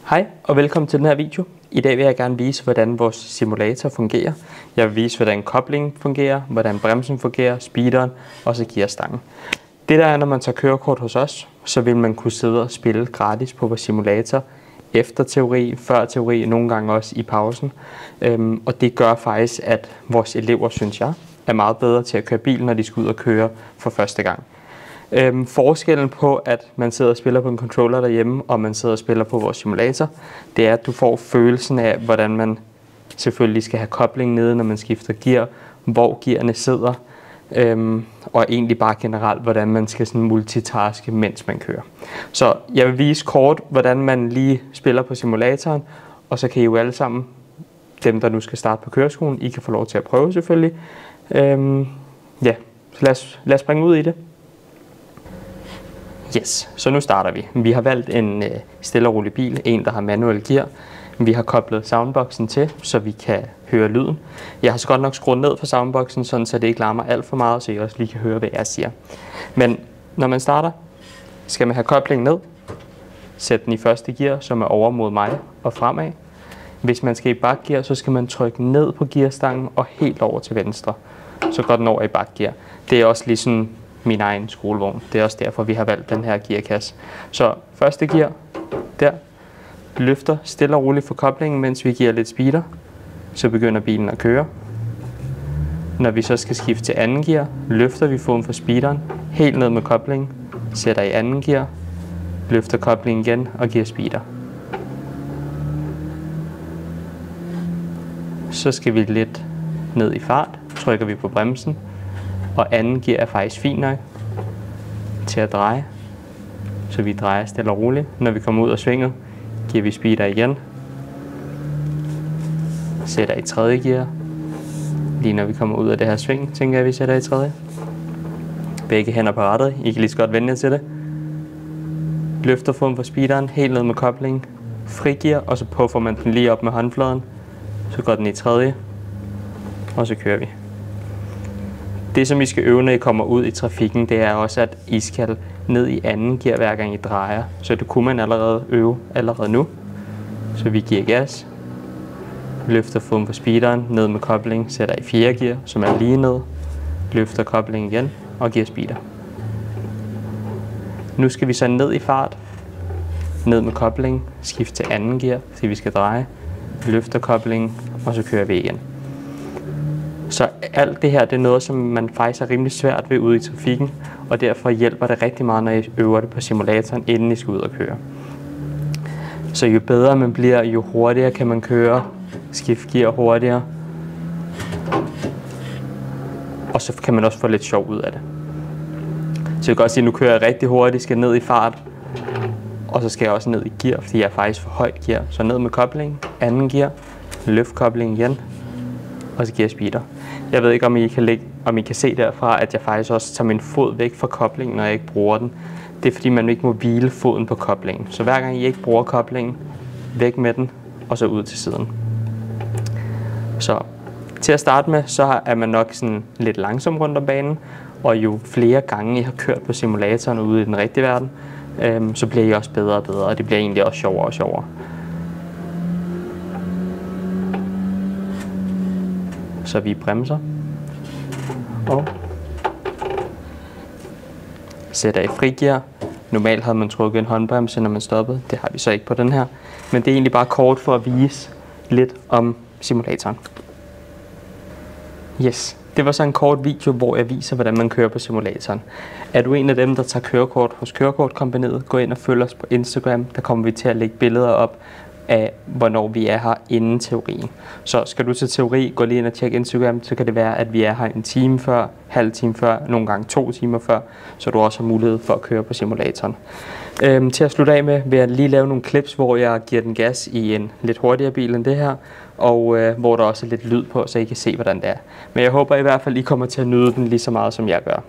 Hej og velkommen til den her video. I dag vil jeg gerne vise, hvordan vores simulator fungerer. Jeg vil vise, hvordan koblingen fungerer, hvordan bremsen fungerer, speederen og så gearstangen. Det der er, når man tager kørekort hos os, så vil man kunne sidde og spille gratis på vores simulator. Efter teori, før teori, nogle gange også i pausen. Og det gør faktisk, at vores elever, synes jeg, er meget bedre til at køre bil, når de skal ud og køre for første gang. Forskellen på, at man sidder og spiller på en controller derhjemme, og man sidder og spiller på vores simulator, det er, at du får følelsen af, hvordan man selvfølgelig skal have kobling nede, når man skifter gear, hvor gearne sidder, og egentlig bare generelt, hvordan man skal sådan multitaske, mens man kører. Så jeg vil vise kort, hvordan man lige spiller på simulatoren, og så kan I jo alle sammen, dem der nu skal starte på køreskolen, I kan få lov til at prøve selvfølgelig. Ja, så lad os springe ud i det. Yes, så nu starter vi. Vi har valgt en stille og rolig bil, en der har manuel gear. Vi har koblet soundboxen til, så vi kan høre lyden. Jeg har så godt nok skruet ned for soundboxen, sådan så det ikke larmer alt for meget, så I også lige kan høre, hvad jeg siger. Men når man starter, skal man have koblingen ned, sætte den i første gear, som er over mod mig og fremad. Hvis man skal i bakgear, så skal man trykke ned på gearstangen og helt over til venstre. Så går den over i bakgear. Det er også ligesom min egen skolevogn. Det er også derfor, vi har valgt den her gearkasse. Så første gear, der, løfter stille og roligt for koblingen, mens vi giver lidt speeder. Så begynder bilen at køre. Når vi så skal skifte til anden gear, løfter vi foden for speederen, helt ned med koblingen, sætter i anden gear, løfter koblingen igen og giver speeder. Så skal vi lidt ned i fart, trykker vi på bremsen, og anden gear er faktisk fint nok til at dreje. Så vi drejer stille og roligt. Når vi kommer ud af svinget, giver vi speeder igen. Sætter i tredje gear. Lige når vi kommer ud af det her sving, tænker jeg, at vi sætter i tredje. Begge hænder på rattet. I kan lige så godt vende jer til det. Løfter foden for speederen, helt ned med koblingen. Frigear, og så puffer man den lige op med håndfladen. Så går den i tredje, og så kører vi. Det, som I skal øve, når I kommer ud i trafikken, det er også, at I skal ned i anden gear, hver gang I drejer. Så det kunne man allerede øve allerede nu. Så vi giver gas, løfter foden på speederen, ned med koblingen, sætter i fjerde gear, som er lige ned, løfter koblingen igen og giver speeder. Nu skal vi så ned i fart, ned med koblingen, skifte til anden gear, fordi vi skal dreje, løfter koblingen, og så kører vi igen. Så alt det her, det er noget, som man faktisk er rimelig svært ved ude i trafikken, og derfor hjælper det rigtig meget, når I øver det på simulatoren, inden I skal ud og køre. Så jo bedre man bliver, jo hurtigere kan man køre, skifte gear hurtigere, og så kan man også få lidt sjov ud af det. Så jeg kan godt sige, at nu kører jeg rigtig hurtigt, skal ned i fart, og så skal jeg også ned i gear, fordi jeg er faktisk for højt gear. Så ned med koblingen, anden gear, løft koblingen igen, og så giver jeg speeder. Jeg ved ikke, om I kan se derfra, at jeg faktisk også tager min fod væk fra koblingen, når jeg ikke bruger den. Det er fordi, man ikke må hvile foden på koblingen. Så hver gang I ikke bruger koblingen, væk med den, og så ud til siden. Så til at starte med, så er man nok sådan lidt langsom rundt om banen, og jo flere gange I har kørt på simulatoren ude i den rigtige verden, så bliver I også bedre og bedre, og det bliver egentlig også sjovere og sjovere. Så vi bremser og sætter i frigear. Normalt havde man trukket en håndbremse, når man stoppede. Det har vi så ikke på den her. Men det er egentlig bare kort for at vise lidt om simulatoren. Yes, det var så en kort video, hvor jeg viser, hvordan man kører på simulatoren. Er du en af dem, der tager kørekort hos Kørekortkompagniet, gå ind og følg os på Instagram. Der kommer vi til at lægge billeder op af, hvornår vi er her inden teorien. Så skal du til teori, gå lige ind og tjekke Instagram, så kan det være, at vi er her en time før, halv time før, nogle gange 2 timer før, så du også har mulighed for at køre på simulatoren. Til at slutte af med, vil jeg lige lave nogle clips, hvor jeg giver den gas i en lidt hurtigere bil end det her, og hvor der også er lidt lyd på, så I kan se, hvordan det er. Men jeg håber i hvert fald, I kommer til at nyde den lige så meget, som jeg gør.